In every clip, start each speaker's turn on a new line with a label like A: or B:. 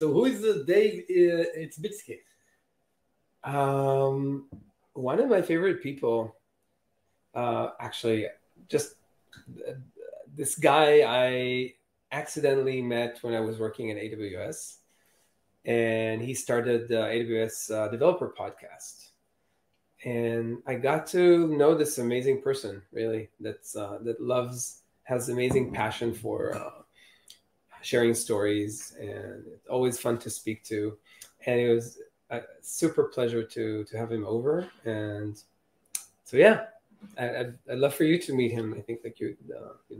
A: So who is the Dave Itzbitsky?
B: One of my favorite people, actually, just this guy I accidentally met when I was working in AWS, and he started the AWS Developer Podcast, and I got to know this amazing person, really, that has amazing passion for sharing stories, and it's always fun to speak to. And it was a super pleasure to have him over. And so yeah, I'd love for you to meet him. I think that you'd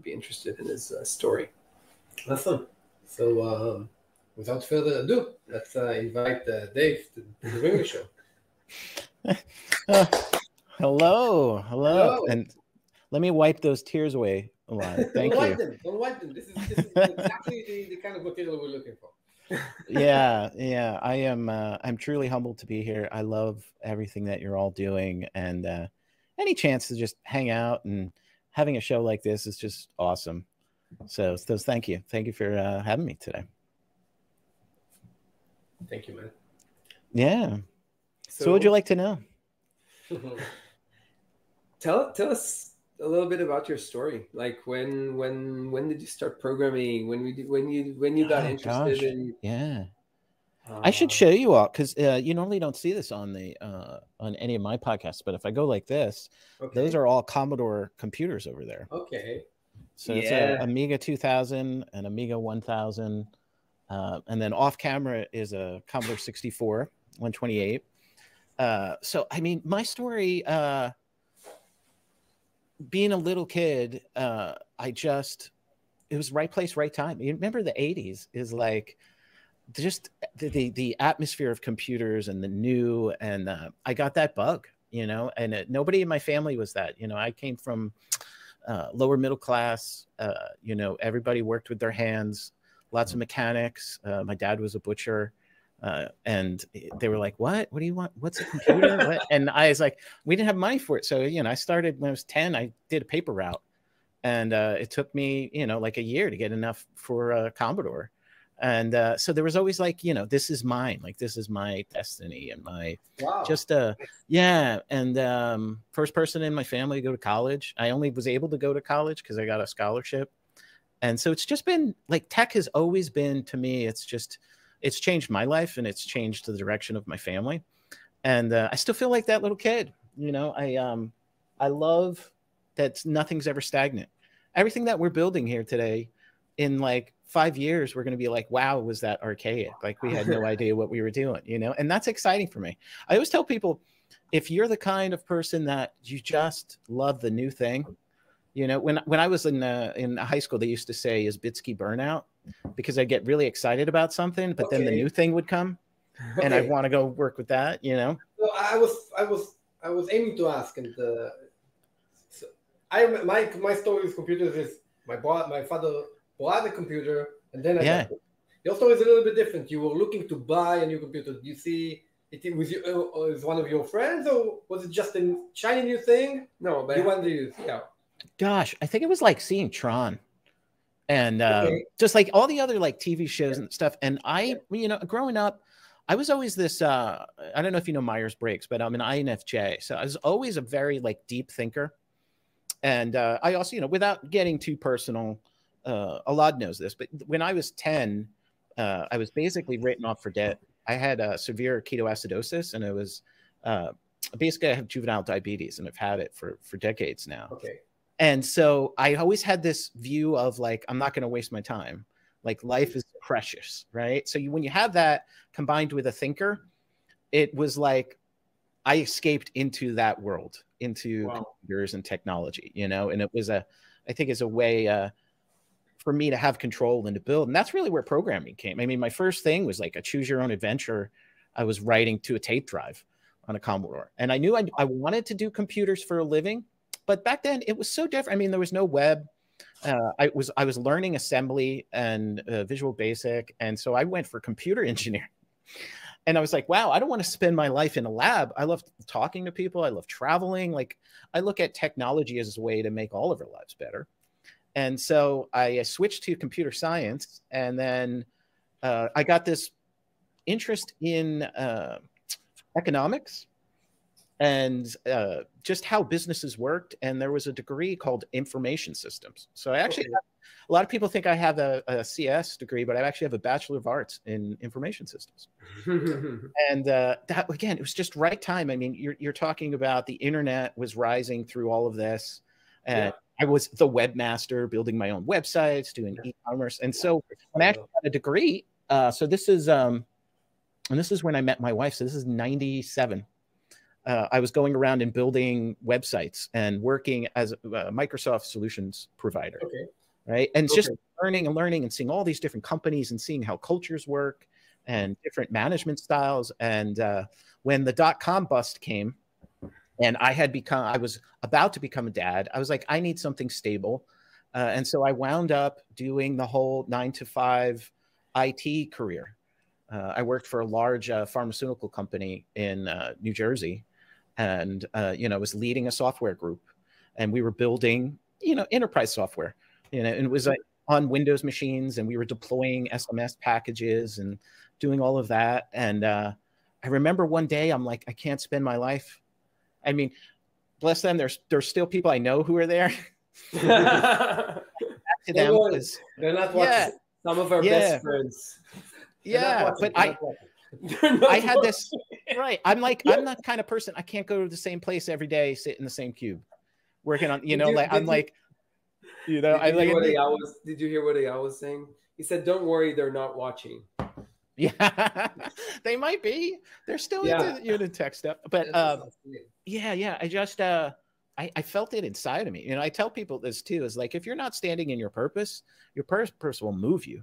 B: be interested in his story.
A: Awesome. So without further ado, let's invite Dave to the Ringo Show.
C: Hello.
A: Hello.
C: And let me wipe those tears away, Elad. Thank
A: Don't
C: you.
A: wipe them. Don't wipe them. This is exactly the kind of material we're looking for.
C: Yeah. I'm truly humbled to be here. I love everything that you're all doing, and any chance to just hang out and having a show like this is just awesome. So thank you. Thank you for having me today.
A: Thank you, man.
C: Yeah. So what would you like to know?
B: Tell us a little bit about your story. Like when did you start programming? When you got interested in?
C: Yeah. I should show you all, because you normally don't see this on the on any of my podcasts. But if I go like this, those are all Commodore computers over there.
A: Okay.
C: So it's a Amiga 2000, an Amiga 1000, and then off camera is a Commodore 64 128. So I mean, my story, being a little kid, it was right place, right time. You remember the 80s is like just the atmosphere of computers and the new, and I got that bug, and nobody in my family was that. I came from lower middle class. Everybody worked with their hands, lots of mechanics. My dad was a butcher. And they were like, what do you want? What's a computer? And I was like, we didn't have money for it. So, I started when I was 10, I did a paper route, and it took me, like a year to get enough for a Commodore. And so there was always like, this is mine, like this is my destiny, and my And first person in my family to go to college. I only was able to go to college because I got a scholarship. And so it's just been like, tech has always been, to me, it's changed my life, and it's changed the direction of my family. And I still feel like that little kid. I love that nothing's ever stagnant. Everything that we're building here today, in like 5 years, we're going to be like, wow, was that archaic? Like we had no idea what we were doing, and that's exciting for me. I always tell people, if you're the kind of person that you just love the new thing, when I was in high school, they used to say, is Bitsky burnout? Because I get really excited about something, but then the new thing would come, and I want to go work with that,
A: So I was aiming to ask, and my story with computers is my father bought a computer, and then I got it. Your story is a little bit different. You were looking to buy a new computer. Did you see it with you? Was one of your friends, or was it just a shiny new thing?
B: No, but
A: you wanted to use. Yeah.
C: Gosh, I think it was like seeing Tron. And just like all the other like TV shows and stuff. And I, growing up, I was always this, I don't know if you know Myers-Briggs, but I'm an INFJ. So I was always a very like deep thinker. And I also, without getting too personal, Elad knows this, but when I was 10, I was basically written off for debt. I had severe ketoacidosis, and it was basically I have juvenile diabetes, and I've had it for decades now.
A: Okay.
C: And so I always had this view of like, I'm not going to waste my time. Like life is precious, right? So when you have that combined with a thinker, it was like I escaped into that world, into computers and technology, and it was I think it's a way for me to have control and to build. And that's really where programming came. I mean, my first thing was like a choose your own adventure. I was writing to a tape drive on a Commodore, and I knew I wanted to do computers for a living. But back then it was so different. I mean, there was no web. I was learning assembly and Visual Basic. And so I went for computer engineering. And I was like, wow, I don't want to spend my life in a lab. I love talking to people. I love traveling. Like I look at technology as a way to make all of our lives better. And so I switched to computer science. And then I got this interest in economics and just how businesses worked. And there was a degree called information systems. So I actually, a lot of people think I have a CS degree, but I actually have a Bachelor of Arts in information systems. And that, again, it was just right time. I mean, you're talking about the internet was rising through all of this. And I was the webmaster, building my own websites, doing e-commerce. And so when I actually got a degree, so this is, and this is when I met my wife. So this is 97. I was going around and building websites and working as a Microsoft solutions provider, right? And just learning and seeing all these different companies and seeing how cultures work and different management styles. And when the .com bust came and I was about to become a dad, I was like, I need something stable. And so I wound up doing the whole 9-to-5 IT career. I worked for a large pharmaceutical company in New Jersey. And, was leading a software group, and we were building, enterprise software, and it was like on Windows machines, and we were deploying SMS packages and doing all of that. And I remember one day I'm like, I can't spend my life. I mean, bless them. There's still people I know who are there. To them was,
A: they're not watching.
B: Some of our best friends.
C: Yeah, but I had this, right. I'm like, I'm that kind of person. I can't go to the same place every day, sit in the same cube, working on, Did you hear what Eyal was saying? He said, don't worry, they're not watching. Yeah, they might be. They're still into tech stuff. But I just, I felt it inside of me. I tell people this too, is like, if you're not standing in your purpose will move you.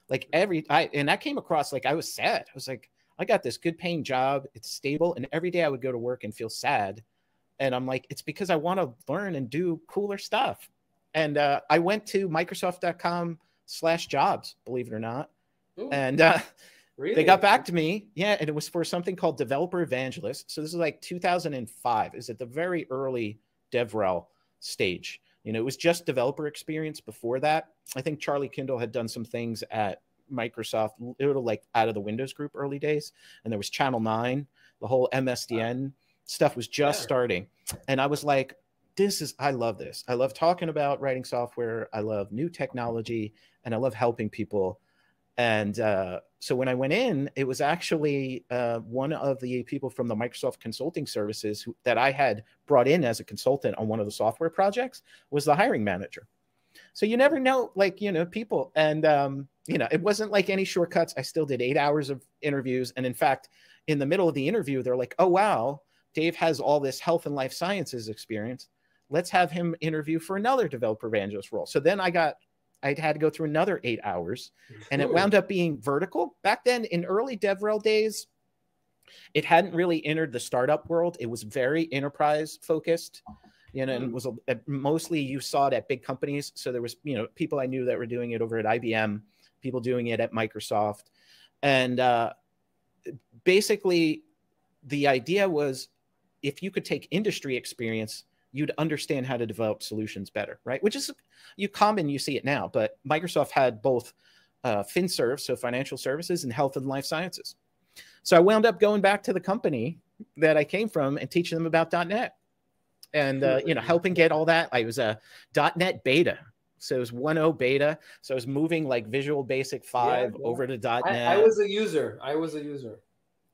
C: Like and that came across like I was sad. I was like, I got this good paying job. It's stable. And every day I would go to work and feel sad. And I'm like, it's because I want to learn and do cooler stuff. And I went to Microsoft.com/jobs, believe it or not. Ooh, and really? They got back to me. Yeah. And it was for something called Developer Evangelist. So this is like 2005. Is at the very early DevRel stage. It was just developer experience before that. I think Charlie Kindle had done some things at Microsoft, like out of the Windows Group early days. And there was Channel 9, the whole MSDN stuff was just starting. And I was like, I love this. I love talking about writing software. I love new technology and I love helping people. And so when I went in, it was actually one of the people from the Microsoft Consulting Services that I had brought in as a consultant on one of the software projects was the hiring manager. So you never know, people. And, it wasn't like any shortcuts. I still did 8 hours of interviews. And in fact, in the middle of the interview, they're like, oh, wow, Dave has all this health and life sciences experience. Let's have him interview for another developer evangelist role. So then I'd had to go through another 8 hours, and it wound up being vertical. Back then in early DevRel days, it hadn't really entered the startup world. It was very enterprise focused, and it was mostly you saw it at big companies. So there was, people I knew that were doing it over at IBM, people doing it at Microsoft. And basically the idea was if you could take industry experience, you'd understand how to develop solutions better, right? Which is you see it now, but Microsoft had both FinServ, so financial services, and health and life sciences. So I wound up going back to the company that I came from and teaching them about .NET and, helping get all that. I was a .NET beta. So it was 1.0 beta. So I was moving like Visual Basic 5 over to .NET.
B: I was a user.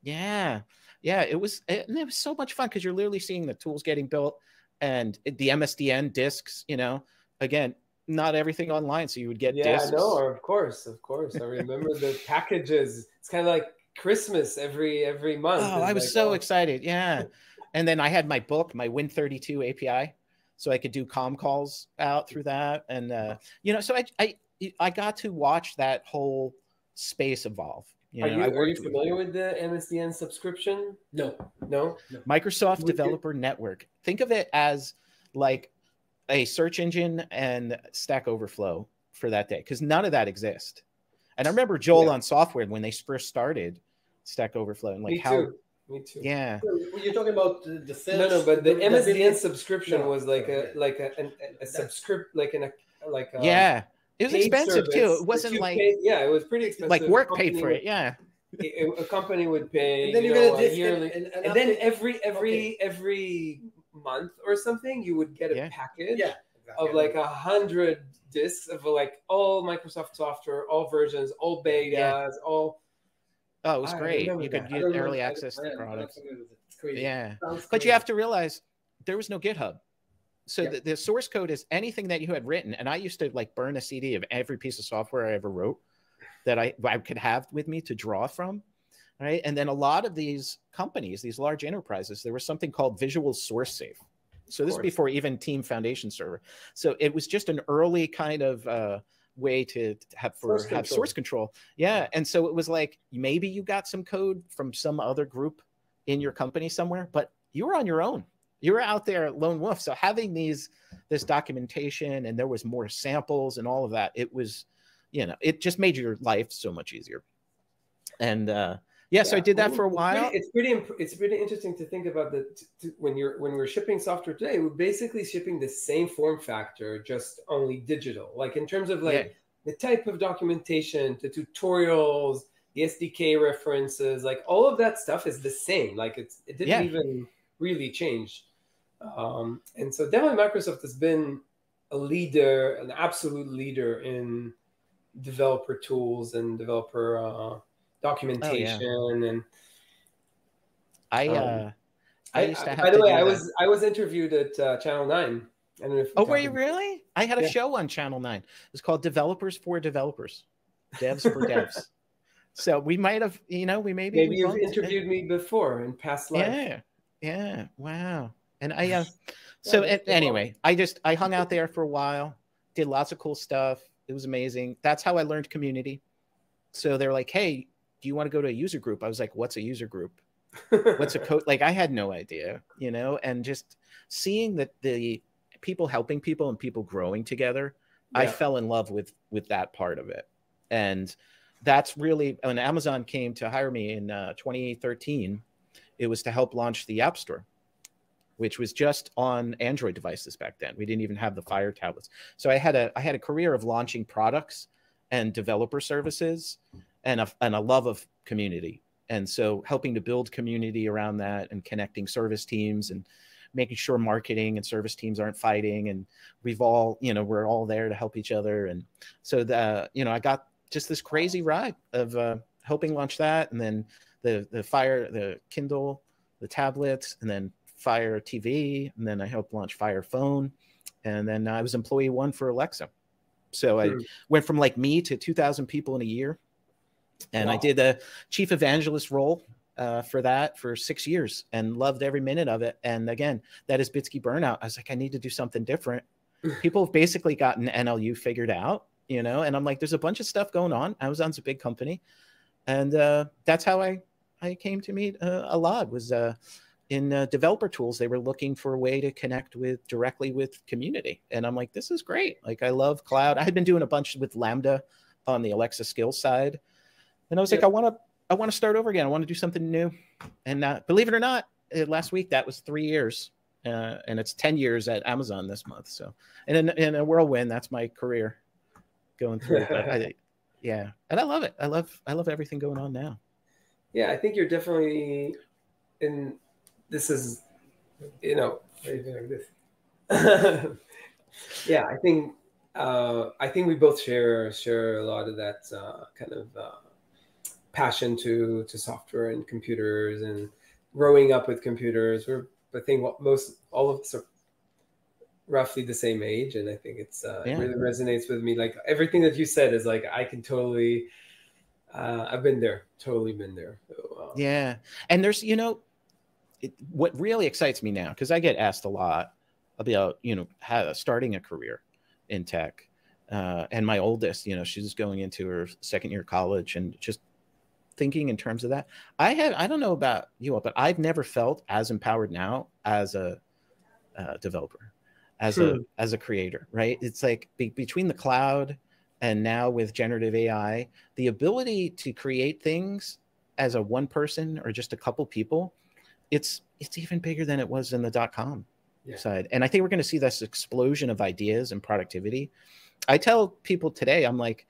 C: Yeah. It was so much fun because you're literally seeing the tools getting built. And the MSDN discs, again, not everything online. So you would get discs.
B: Yeah, no, of course. I remember the packages. It's kind of like Christmas every month.
C: Oh, I was so excited. Yeah. And then I had my book, my Win32 API. So I could do comm calls out through that. And, so I got to watch that whole space evolve.
B: Are you familiar with the MSDN subscription?
A: No.
C: Microsoft Developer Network. Think of it as like a search engine and Stack Overflow for that day, because none of that exists. And I remember Joel on Software when they first started Stack Overflow and like
B: Me too.
C: Yeah.
A: You're talking about the sales.
B: No, but the MSDN subscription was like a
C: yeah. It was expensive too. It wasn't like
B: it was pretty expensive.
C: Like work paid for it. Yeah.
B: a company would pay,
A: and then
B: you
A: you
B: know,
A: get a
B: yearly, and then every month or something, you would get a package of like 100 discs of like all Microsoft software, all versions, all betas, all.
C: Oh, it was great. You could get early access to products.
A: It's crazy.
C: Yeah, but you have to realize there was no GitHub. So the source code is anything that you had written. And I used to like burn a CD of every piece of software I ever wrote that I could have with me to draw from. Right. And then a lot of these companies, these large enterprises, there was something called Visual Source Safe. So this is before even Team Foundation Server. So it was just an early kind of way to have source control. Yeah. And so it was like, maybe you got some code from some other group in your company somewhere, but you were on your own. You were out there lone wolf. So having this documentation, and there was more samples and all of that, it was, you know, it just made your life so much easier. And so I did that for a while.
B: It's pretty interesting to think about when we're shipping software today, we're basically shipping the same form factor, just only digital. Like in terms of like the type of documentation, the tutorials, the SDK references, like all of that stuff is the same. Like it didn't even really change. And so definitely Microsoft has been a leader, an absolute leader in developer tools and developer documentation. And I used to have. By the way, I was interviewed at Channel 9. I don't know if
C: were you really? I had a show on Channel 9. It was called Developers for Developers, Devs for Devs. So we might have, you know, maybe
B: you've interviewed me before in past life.
C: Yeah. Wow. And anyway, I hung out there for a while, did lots of cool stuff. It was amazing. That's how I learned Community. So they're like, hey, do you want to go to a user group? I was like, what's a user group? What's a code? Like, I had no idea, you know, and just seeing that the people helping people and people growing together, I fell in love with that part of it. And that's really, when Amazon came to hire me in 2013, it was to help launch the App Store, which was just on Android devices back then. We didn't even have the Fire tablets. So I had a career of launching products and developer services and a love of community. And so helping to build community around that and connecting service teams and making sure marketing and service teams aren't fighting. And we're all there to help each other. And so I got just this crazy ride of helping launch that. And then the Fire, the Kindle, the tablets, and then Fire TV, and then I helped launch Fire Phone, and then I was employee 1 for Alexa. So I went from like me to 2,000 people in a year, and I did a chief evangelist role for that for 6 years and loved every minute of it. And again, that is Bitsky burnout. I was like, I need to do something different. People have basically gotten NLU figured out, you know, and I'm like, there's a bunch of stuff going on. Amazon's a big company, and that's how I came to meet Elad. Was in developer tools, they were looking for a way to connect directly with community. And I'm like, this is great. Like, I love cloud. I had been doing a bunch with Lambda on the Alexa skills side. And I was like, I want to start over again. I want to do something new. And believe it or not, last week, that was 3 years. And it's 10 years at Amazon this month. So, and in a whirlwind, that's my career going through. But and I love it. I love everything going on now.
B: Yeah, I think you're definitely in. This is, you know, anything like this. Yeah, I think we both share a lot of that kind of passion to software and computers and growing up with computers. I think all of us are roughly the same age, and I think it really resonates with me. Like everything that you said is like I can totally. I've been there, totally been there. So,
C: and there's what really excites me now, because I get asked a lot about, starting a career in tech. And my oldest, she's going into her second year of college, and just thinking in terms of that. I don't know about you, but I've never felt as empowered now as a developer, as a creator, right? It's like between the cloud and now with generative AI, the ability to create things as a one person or just a couple people, it's even bigger than it was in the .com side. And I think we're going to see this explosion of ideas and productivity. I tell people today, I'm like,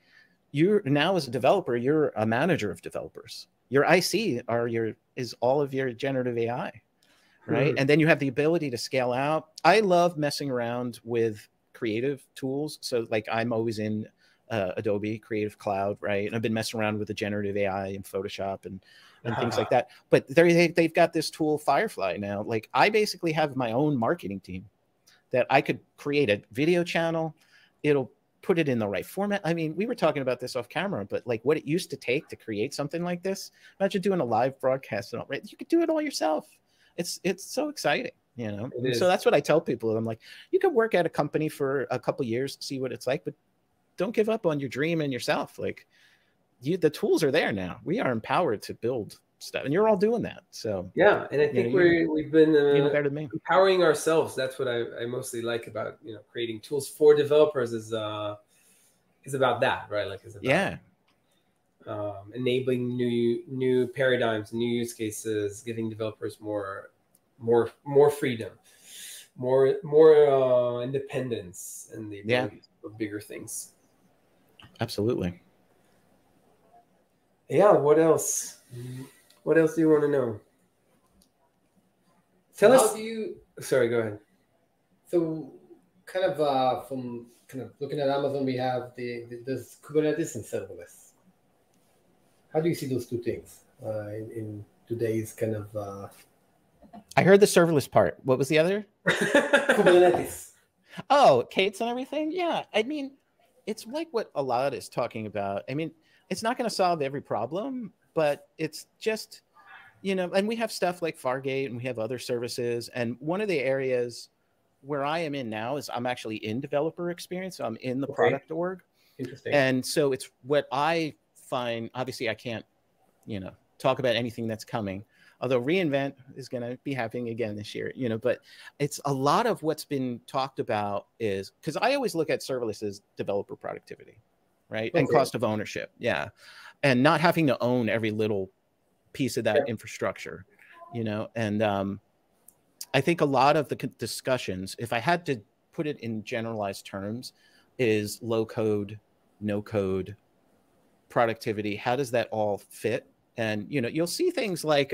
C: you're now as a developer, you're a manager of developers. your IC is all of your generative AI, right? And then you have the ability to scale out. I love messing around with creative tools. So like I'm always in Adobe Creative Cloud, right? And I've been messing around with the generative AI in Photoshop and things like that. But they've got this tool Firefly now. Like I basically have my own marketing team that I could create a video channel. It'll put it in the right format. I mean, we were talking about this off camera, but like what it used to take to create something like this, imagine doing a live broadcast and all, right? You could do it all yourself. It's so exciting, you know? So that's what I tell people. I'm like, you could work at a company for a couple years, see what it's like, but don't give up on your dream and yourself. Like the tools are there now. We are empowered to build stuff, and you're all doing that. So
B: yeah, and I think we've been
C: empowering
B: ourselves. That's what I mostly like about creating tools for developers is about that, right? Like it's about enabling new paradigms, new use cases, giving developers more freedom, more independence, and the ability for bigger things.
C: Absolutely.
B: Yeah. What else? What else do you want to know? Tell us. Sorry, go ahead.
A: So, kind of from looking at Amazon, we have there's Kubernetes and serverless. How do you see those two things in today's kind of?
C: I heard the serverless part. What was the other?
A: Kubernetes.
C: Oh, K8s and everything. Yeah, I mean, it's like what Elad is talking about. I mean, it's not going to solve every problem, but it's just, and we have stuff like Fargate and we have other services. And one of the areas where I am in now is I'm actually in developer experience. So I'm in the product org.
A: Interesting.
C: And so it's what I find, obviously I can't, talk about anything that's coming, although reInvent is going to be happening again this year, but it's a lot of what's been talked about is because I always look at serverless as developer productivity, right? And cost of ownership. Yeah. And not having to own every little piece of that infrastructure, and I think a lot of the discussions, if I had to put it in generalized terms, is low code, no code, productivity. How does that all fit? And, you'll see things like,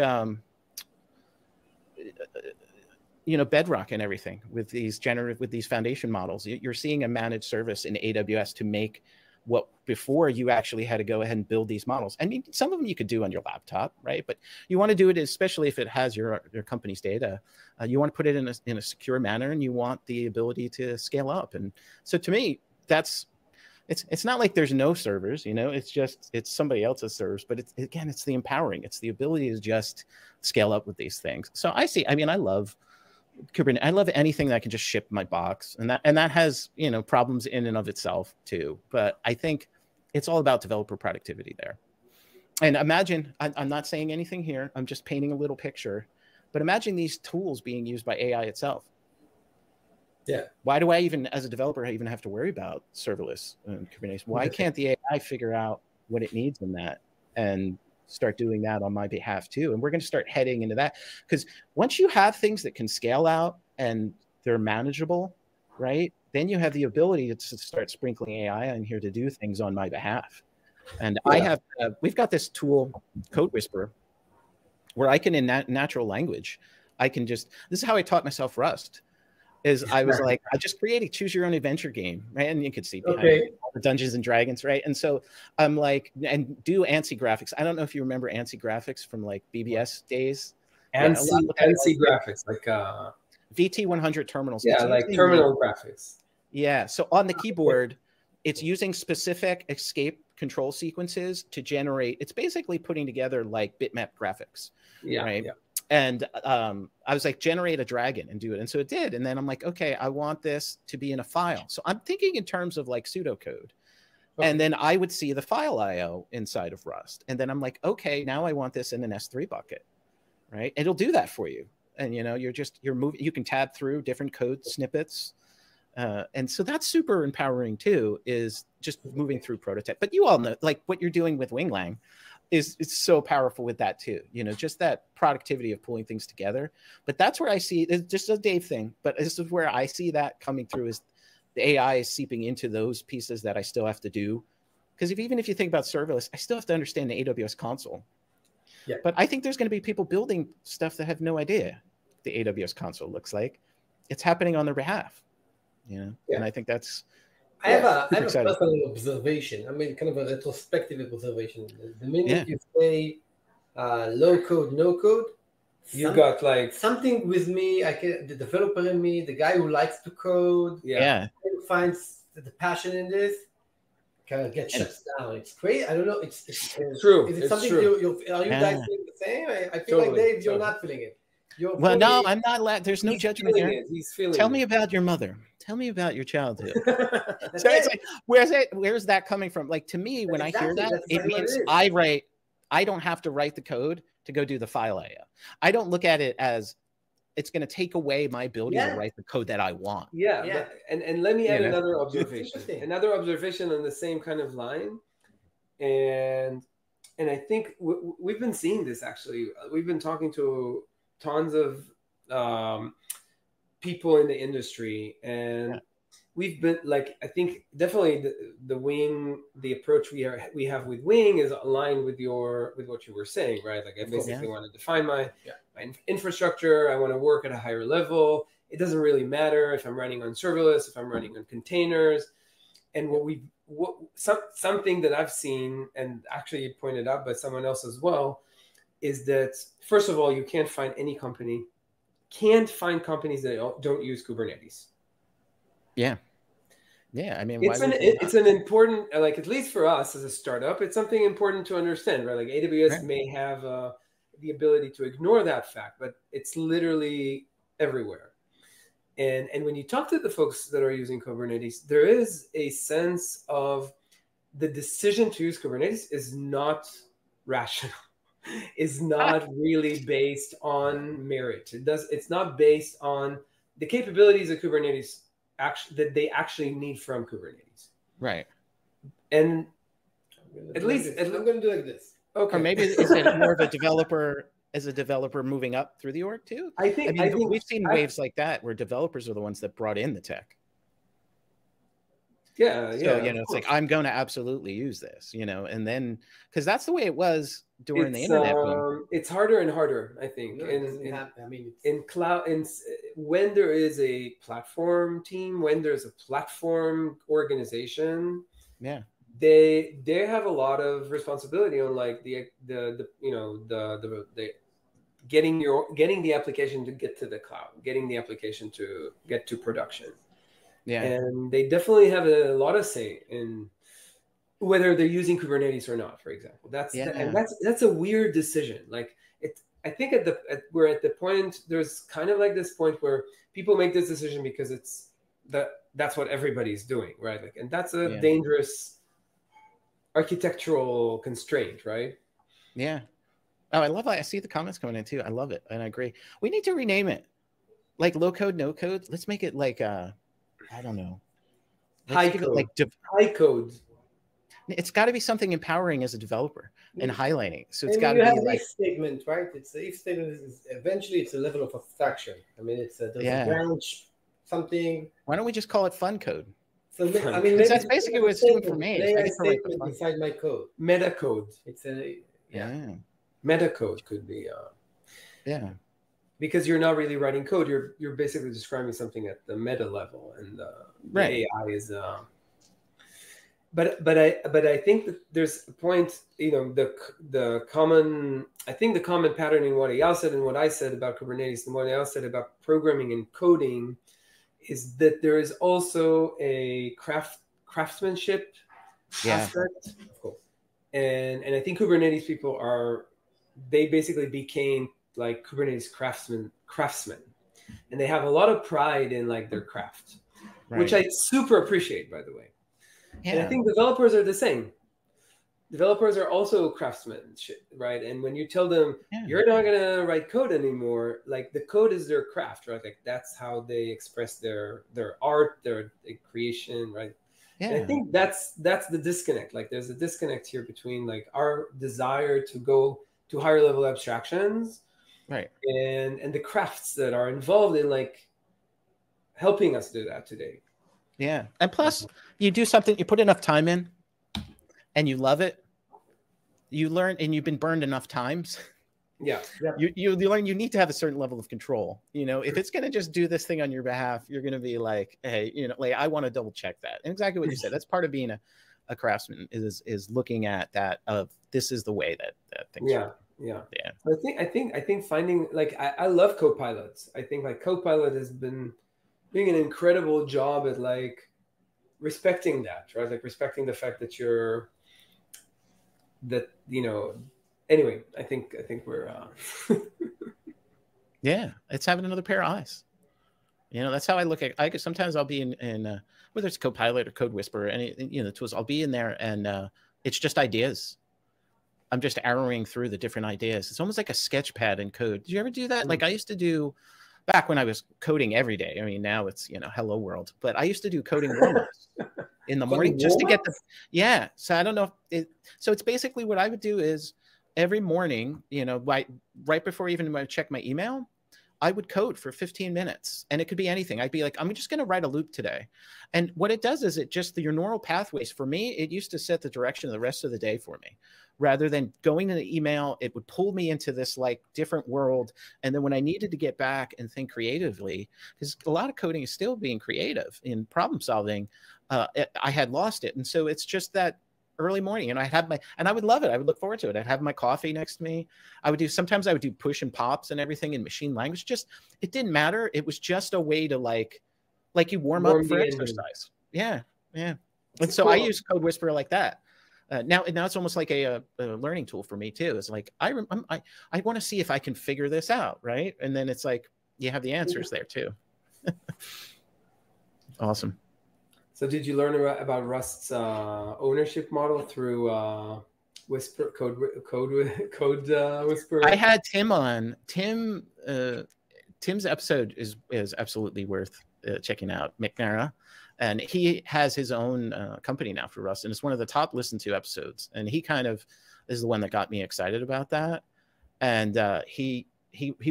C: Bedrock and everything with these foundation models. You're seeing a managed service in AWS to make what before you actually had to go ahead and build these models. I mean, some of them you could do on your laptop, right? But you want to do it, especially if it has your company's data, you want to put it in a secure manner, and you want the ability to scale up. And so to me, it's not like there's no servers, it's somebody else's servers, but it's the empowering, it's the ability to just scale up with these things. So I love Kubernetes. I love anything that can just ship my box, and that has problems in and of itself too. But I think it's all about developer productivity there. And imagine, I'm not saying anything here, I'm just painting a little picture, but imagine these tools being used by AI itself.
A: Yeah.
C: Why do I even, as a developer, even have to worry about serverless and Kubernetes? Why can't the AI figure out what it needs in that and start doing that on my behalf too? And we're going to start heading into that, because once you have things that can scale out and they're manageable, right? Then you have the ability to start sprinkling AI in here to do things on my behalf. And we've got this tool, Code Whisperer, where I can, in natural language, this is how I taught myself Rust. I was like, I just created choose your own adventure game, right? And you could see behind the Dungeons and Dragons, right? And so I'm like, and do ANSI graphics. I don't know if you remember ANSI graphics from like BBS days.
B: ANSI graphics, like
C: VT100 terminals.
B: Yeah, like terminal graphics.
C: Yeah. So on the keyboard, it's using specific escape control sequences to generate. It's basically putting together like bitmap graphics. Yeah. Right. Yeah. And I was like, generate a dragon and do it. And so it did. And then I'm like, okay, I want this to be in a file. So I'm thinking in terms of like pseudocode. And then I would see the file IO inside of Rust. And then I'm like, okay, now I want this in an S3 bucket, right? It'll do that for you. And, you're moving, you can tab through different code snippets. And so that's super empowering too, is just moving through prototype. But you all know, like what you're doing with Winglang, it's so powerful with that too, just that productivity of pulling things together. But that's where I see it's just a Dave thing, but this is where I see that coming through, is the AI is seeping into those pieces that I still have to do. Because even if you think about serverless, I still have to understand the AWS console.
A: Yeah.
C: But I think there's going to be people building stuff that have no idea the AWS console looks like. It's happening on their behalf, you know.
A: Yeah.
C: And I think that's.
A: I have a
C: exciting.
A: personal observation. I mean, kind of a retrospective observation. The minute you say low code, no code,
B: you got like
A: something with me. The developer in me, the guy who likes to code, who finds the passion in this, kind of gets shut down. It's crazy. I don't know. It's
B: true.
A: Is it
B: it's
A: something
B: true.
A: are you guys feeling the same? I feel like Dave, you're not feeling it.
C: Well, no, I'm not. There's no judgment here.
B: He's feeling
C: Tell me about your mother. Tell me about your childhood.
A: So
C: it's like, where's that coming from? Like, to me, when I hear that, it means I don't have to write the code to go do the file IO. I don't look at it as it's going to take away my ability to write the code that I want.
B: Yeah. And let me add another observation. Another observation on the same kind of line. And I think we've been seeing this, actually. We've been talking to tons of people in the industry, and we've been like, I think definitely the Wing, the approach we have with Wing is aligned with what you were saying, right? Like, I basically want to define my infrastructure. I want to work at a higher level. It doesn't really matter if I'm running on serverless, if I'm running on containers. And something that I've seen, and actually pointed out by someone else as well, is that, first of all, you can't find companies that don't use Kubernetes.
C: Yeah. I mean,
B: it's an important, like, at least for us as a startup, it's something important to understand, right? Like, AWS may have the ability to ignore that fact, but it's literally everywhere. And when you talk to the folks that are using Kubernetes, there is a sense of the decision to use Kubernetes is not rational. Is not really based on merit. It's not based on the capabilities of Kubernetes that they actually need from Kubernetes.
C: Right.
B: And I'm going
A: to do like this.
B: Okay.
C: Or maybe is it more of a developer moving up through the org too?
B: I think
C: we've seen waves like that where developers are the ones that brought in the tech.
B: So,
C: it's like, I'm going to absolutely use this, and then, because that's the way it was during the internet boom.
B: It's harder and harder, I think. In cloud, when there is a platform team, when there's a platform organization, they have a lot of responsibility on, like, the getting the application to get to the cloud, getting the application to get to production. Yeah. And they definitely have a lot of say in whether they're using Kubernetes or not, for example. That's a weird decision. Like, I think we're at the point, there's kind of like this point where people make this decision because that's what everybody's doing, right? Like, and that's a dangerous architectural constraint, right?
C: Yeah. Oh, I love it. I see the comments coming in too. I love it. And I agree. We need to rename it. Like, low code, no code. Let's make it like I don't know.
B: High code. High code.
C: It's got to be something empowering as a developer and highlighting. So it's got to be like
A: statement, right? It's the if statement is eventually it's a level of abstraction. I mean, it's there's a branch, something.
C: Why don't we just call it fun code?
A: So I mean,
C: that's basically what it's doing for me.
A: Inside my code.
B: Meta code.
A: It's a
B: meta code could be because you're not really writing code. You're basically describing something at the meta level, and the AI is. But I think that there's a point. The common pattern in what Eyal said and what I said about Kubernetes and what Eyal said about programming and coding is that there is also a craftsmanship aspect. Of course. And I think Kubernetes people they basically became like Kubernetes craftsmen, and they have a lot of pride in, like, their craft, which I super appreciate, by the way. Yeah. And I think developers are the same. Developers are also craftsmen, right? And when you tell them you're not gonna write code anymore, like, the code is their craft, right? Like, that's how they express their art, their creation, right? Yeah. And I think that's the disconnect. Like, there's a disconnect here between, like, our desire to go to higher level abstractions, right, and the crafts that are involved in, like, helping us do that today.
C: Yeah. And plus, you do something, you put enough time in and you love it, you learn, and you've been burned enough times.
B: Yeah.
C: You learn you need to have a certain level of control. You know, if it's going to just do this thing on your behalf, you're going to be like, hey, you know, like I want to double check that. And exactly what you said. That's part of being a craftsman is looking at that of this is the way that things
B: are. Yeah. I think finding, like, I love Copilots. I think like Copilot has been doing an incredible job at like respecting that, right? Like respecting the fact that you know. Anyway, I think we're
C: yeah, it's having another pair of eyes. You know, that's how I look at. Sometimes I'll be in whether it's Copilot or Code Whisperer, any, you know, the tools. I'll be in there, and it's just ideas. I'm just arrowing through the different ideas. It's almost like a sketch pad in code. Did you ever do that? Like I used to do back when I was coding every day. I mean, now it's, you know, hello world, but I used to do coding warm-ups in the morning just to get the, yeah. So I don't know so it's basically what I would do is every morning, you know, right before even I check my email, I would code for 15 minutes, and it could be anything. I'd be like, I'm just going to write a loop today. And what it does is it just, your neural pathways, for me, it used to set the direction of the rest of the day for me. Rather than going to the email, it would pull me into this like different world. And then when I needed to get back and think creatively, because a lot of coding is still being creative in problem solving, I had lost it. And so it's just that early morning, and I would love it. I would look forward to it. I'd have my coffee next to me. Sometimes I would do push and pops and everything in machine language. Just, it didn't matter. It was just a way to like you warm up for exercise. Yeah. And so cool. I use Code Whisperer like that. Now it's almost like a learning tool for me too. It's like, I want to see if I can figure this out. Right. And then it's like, you have the answers there too. Awesome.
B: So did you learn about Rust's ownership model through Code Whisperer?
C: I had Tim on. Tim's episode is absolutely worth checking out, McNamara. And he has his own company now for Rust, and it's one of the top listened to episodes. And he kind of is the one that got me excited about that. And he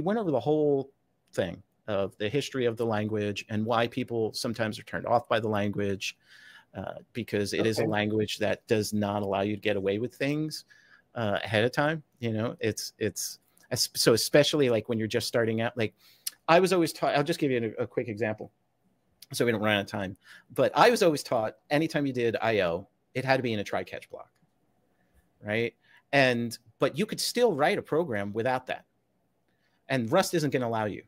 C: went over the whole thing of the history of the language and why people sometimes are turned off by the language, because it is a language that does not allow you to get away with things ahead of time. You know, so especially like when you're just starting out. Like I was always taught. I'll just give you a quick example, so we don't run out of time. But I was always taught anytime you did I/O, it had to be in a try-catch block, right? But you could still write a program without that, and Rust isn't going to allow you.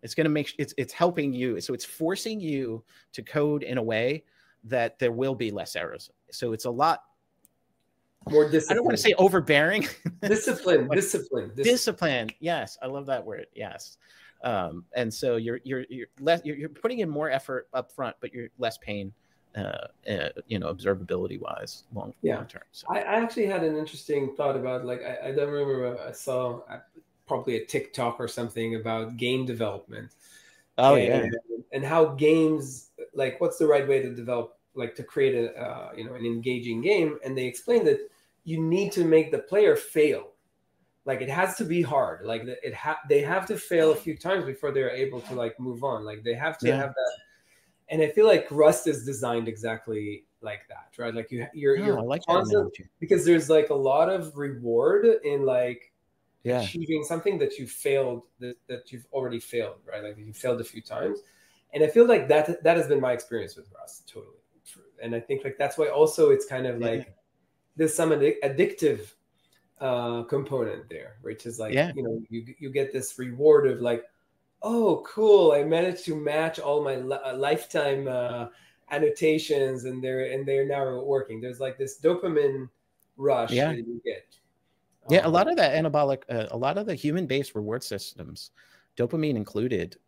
C: It's going to make it's helping you. So it's forcing you to code in a way that there will be less errors. So it's a lot
B: more discipline. I
C: don't want to say overbearing.
B: Discipline.
C: Yes, I love that word. Yes. And so you're putting in more effort up front, but you're less pain, you know, observability wise, long term. So.
B: I actually had an interesting thought about, like, I don't remember. I saw probably a TikTok or something about game development. And how games, like, what's the right way to develop, like, to create an engaging game. And they explained that you need to make the player fail. Like, it has to be hard. Like, they have to fail a few times before they're able to, like, move on. Like, they have to have that. And I feel like Rust is designed exactly like that, right? Like, you're
C: like
B: constant, because there's, like, a lot of reward in, like, achieving something that you failed, that you've already failed, right? Like, you failed a few times. And I feel like that has been my experience with Rust. Totally true. And I think, like, that's why also it's kind of like there's some addictive component there, which is like, you know, you get this reward of, like, oh, cool, I managed to match all my lifetime annotations, and they're now working. There's, like, this dopamine rush that you get.
C: A lot of that anabolic, a lot of the human-based reward systems, dopamine included,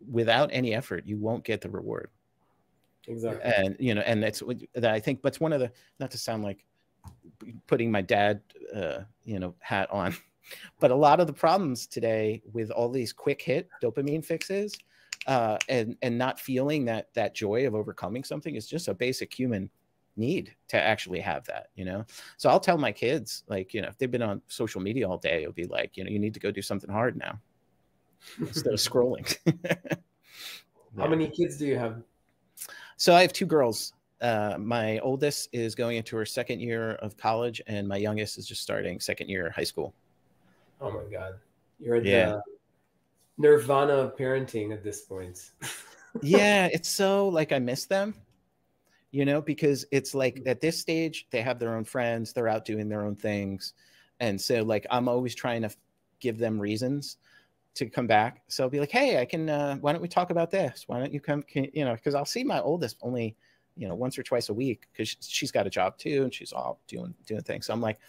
C: without any effort, you won't get the reward.
B: Exactly.
C: And, you know, and that's what I think, but it's one of the, not to sound like putting my dad, hat on, but a lot of the problems today with all these quick hit dopamine fixes, and not feeling that joy of overcoming something is just a basic human need to actually have that, you know? So I'll tell my kids, like, you know, if they've been on social media all day, it'll be like, you know, you need to go do something hard now instead of scrolling.
B: How many kids do you have?
C: So I have 2 girls. My oldest is going into her second year of college, and my youngest is just starting second year of high school.
B: Oh my God. You're the nirvana of parenting at this point.
C: Yeah, it's so like I miss them, you know, because it's like at this stage, they have their own friends, they're out doing their own things. And so like I'm always trying to give them reasons to come back. So I'll be like, hey, I can, why don't we talk about this? Why don't you come, you know, because I'll see my oldest only, you know, once or twice a week because she's got a job too and she's all doing things. So I'm like,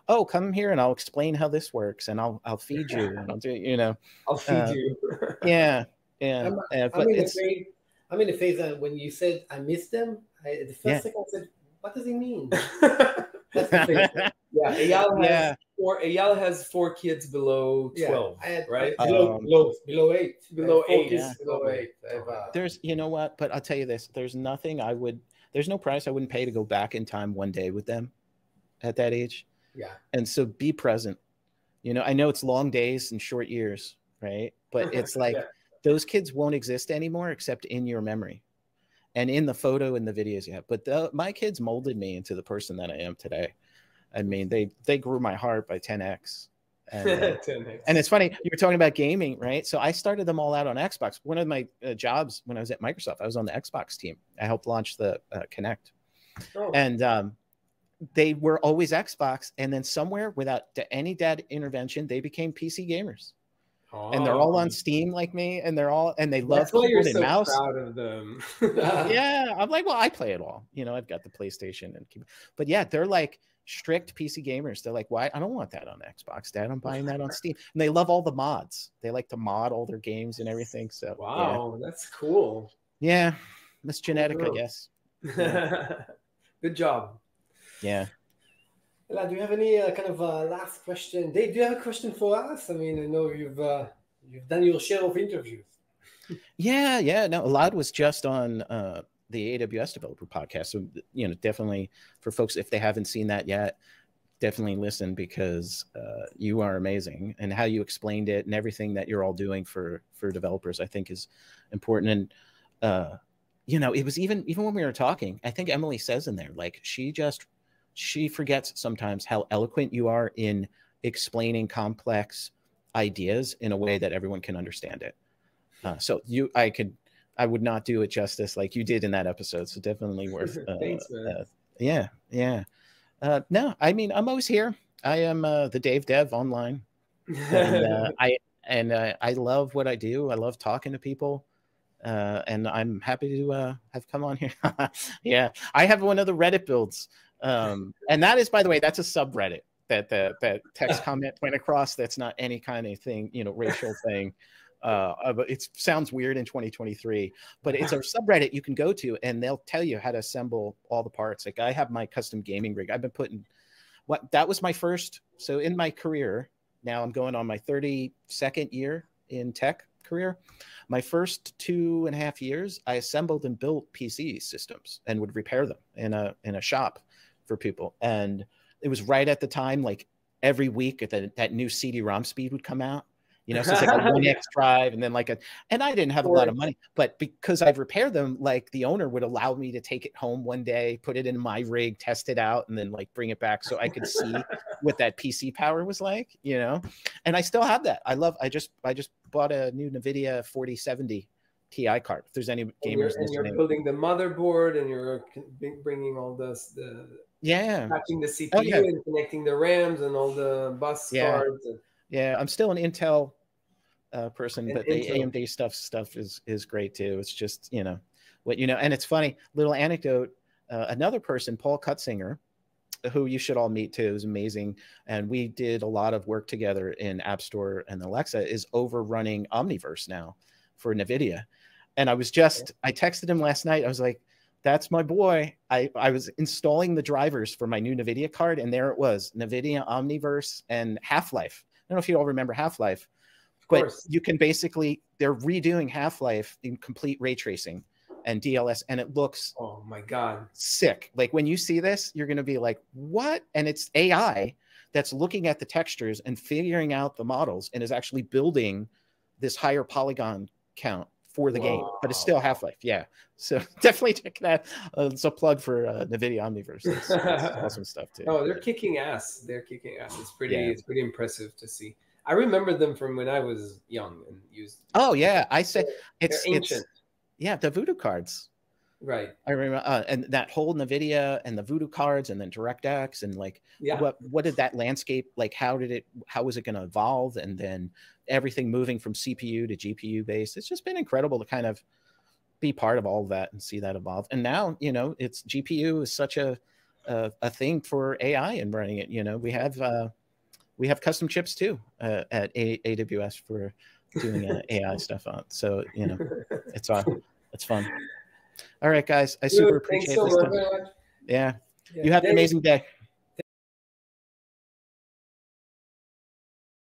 C: oh, come here and I'll explain how this works and I'll feed you and I'll do, you know.
B: I'll feed you.
C: Yeah. Yeah.
A: I'm in the phase that when you said I miss them, the first thing I said, what does he mean? That's the thing.
B: Yeah, Eyal has 4 kids below 12, right?
A: Below 8.
B: Below 8.
A: Yeah. Below 8.
C: There's, you know what? But I'll tell you this: there's no price I wouldn't pay to go back in time one day with them at that age.
A: Yeah.
C: And so be present. You know, I know it's long days and short years, right? But it's like those kids won't exist anymore except in your memory and in the photo and the videos you have. But my kids molded me into the person that I am today. I mean, they grew my heart by 10x. And,
B: 10x.
C: And it's funny, you were talking about gaming, right? So I started them all out on Xbox. One of my jobs when I was at Microsoft, I was on the Xbox team. I helped launch the Kinect. Oh. And they were always Xbox. And then somewhere without any dad intervention, they became PC gamers. Oh. And they're all on Steam like me, and they love keyboard and mouse.
B: Proud of them.
C: Yeah, I'm like, well, I play it all. You know, I've got the PlayStation and keyboard. But yeah, they're like strict PC gamers. They're like, why? I don't want that on Xbox, Dad. I'm buying that on Steam. And they love all the mods. They like to mod all their games and everything. So
B: wow, that's cool.
C: Yeah, that's genetic, I guess.
B: Yeah. Good job.
C: Yeah.
A: Ella, do you have any kind of last question? Dave, do you have a question for us? I mean, I know you've done your share of interviews.
C: Yeah. No, Elad was just on the AWS Developer Podcast. So, you know, definitely for folks, if they haven't seen that yet, definitely listen because you are amazing. And how you explained it and everything that you're all doing for developers, I think is important. And, you know, it was even when we were talking, I think Emily says in there, like, she forgets sometimes how eloquent you are in explaining complex ideas in a way that everyone can understand it. So I would not do it justice like you did in that episode. So definitely worth.
B: Thanks, man.
C: Yeah. No, I mean, I'm always here. I am the Dave Dev online, and I love what I do. I love talking to people. And I'm happy to have come on here. Yeah, I have one of the Reddit builds. And that is, by the way, that's a subreddit that text comment went across. That's not any kind of thing, you know, racial thing. But it sounds weird in 2023, but it's a subreddit you can go to and they'll tell you how to assemble all the parts. Like I have my custom gaming rig. I've been that was my first. So in my career, now I'm going on my 32nd year in tech career. My first 2.5 years, I assembled and built PC systems and would repair them in a shop for people. And it was right at the time, like every week that new CD-ROM speed would come out. You know, so it's like a 1X drive and then and I didn't have a lot of money, but because I've repaired them, like the owner would allow me to take it home one day, put it in my rig, test it out, and then like bring it back so I could see what that PC power was like, you know? And I still have that. I just bought a new NVIDIA 4070 Ti card. If there's any gamers
B: and you're building the motherboard and you're bringing all this, patching the CPU and connecting the RAMs and all the bus cards.
C: Yeah, I'm still an Intel person, but the AMD stuff is great too. It's just, you know, and it's funny, little anecdote, another person, Paul Cutsinger, who you should all meet too, is amazing. And we did a lot of work together in App Store, and Alexa is overrunning Omniverse now for NVIDIA. And I texted him last night. I was like, that's my boy. I was installing the drivers for my new NVIDIA card, and there it was, NVIDIA Omniverse and Half-Life. I don't know if you all remember Half-Life, but you can they're redoing Half-Life in complete ray tracing and DLS, and it looks,
B: oh my God,
C: sick. Like when you see this, you're going to be like, what? And it's AI that's looking at the textures and figuring out the models and is actually building this higher polygon count for the game, but it's still Half-Life. Yeah, so definitely check that. It's a plug for NVIDIA Omniverse. That's awesome stuff too.
B: Oh, they're kicking ass. They're kicking ass. It's pretty impressive to see. I remember them from when I was young and used.
C: Oh yeah, I say
B: it's ancient.
C: The Voodoo cards.
B: Right.
C: I remember, and that whole NVIDIA and the Voodoo cards, and then DirectX, and like, what did that landscape like? How was it going to evolve? And then everything moving from CPU to GPU based. It's just been incredible to kind of be part of all of that and see that evolve. And now, you know, it's GPU is such a thing for AI and running it. You know, we have custom chips too at AWS for doing AI stuff on. So, you know, it's fun. All right, guys. I super appreciate this.
B: So much.
C: Yeah. You have an amazing day.